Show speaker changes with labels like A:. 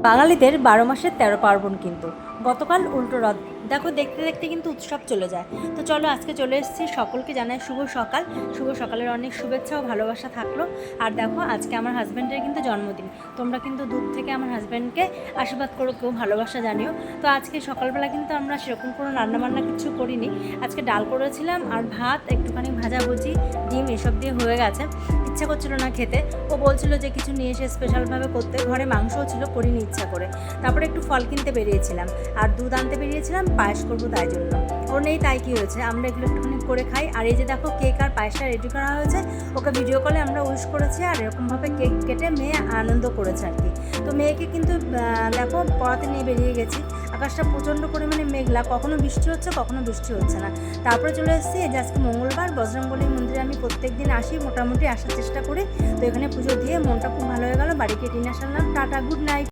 A: বাঙালিদের ১২ মাসের ১৩ পার্বণ কিন্তু গতকাল উল্টো রথ দেখো, দেখতে দেখতে কিন্তু উৎসব চলে যায়। তো চলো, আজকে চলে এসেছি, সকলকে জানাই শুভ সকাল। শুভ সকালের অনেক শুভেচ্ছা ও ভালোবাসা থাকলো। আর দেখো, আজকে আমার হাজব্যান্ডের কিন্তু জন্মদিন। তোমরা কিন্তু দূর থেকে আমার হাজব্যান্ডকে আশীর্বাদ করো, কেউ ভালোবাসা জানিও। তো আজকে সকালবেলা কিন্তু আমরা সেরকম কোনো রান্নাবান্না কিছু করিনি। আজকে ডাল করেছিলাম আর ভাত, একটুখানি ভাজাভুজি, ডিম এসব দিয়ে হয়ে গেছে। ইচ্ছা করছিল না খেতে, ও বলছিল যে কিছু নিয়ে এসে স্পেশালভাবে করতে। ঘরে মাংসও ছিল, করিনি ইচ্ছা করে। তারপরে একটু ফল কিনতে বেরিয়েছিলাম আর দুধ আনতে বেরিয়েছিলাম, পায়েস করবো তাই জন্য। ও নেই তাই কী হয়েছে, আমরা এগুলো একটুখানি করে খাই। আর এই যে দেখো, কেক আর পায়েসটা রেডি করা হয়েছে। ওকে ভিডিও কলে আমরা উইশ করেছি আর এরকমভাবে কেক কেটে মেয়ে আনন্দ করেছে আর কি। তো মেয়েকে কিন্তু দেখো পড়াতে নিয়ে বেরিয়ে গেছি। আকাশটা প্রচণ্ড পরিমাণে মেঘলা, কখনো বৃষ্টি হচ্ছে কখনো বৃষ্টি হচ্ছে না। তারপরে চলে এসেছি, এই যে আজকে মঙ্গলবার, বজরংবলী মন্দিরে আমি প্রত্যেক দিন আসি, মোটামুটি আসার চেষ্টা করি। তো এখানে পুজো দিয়ে মনটা খুব ভালো হয়ে গেল। বাড়িকে ডিনার সারলাম। টাটা, গুড নাইট।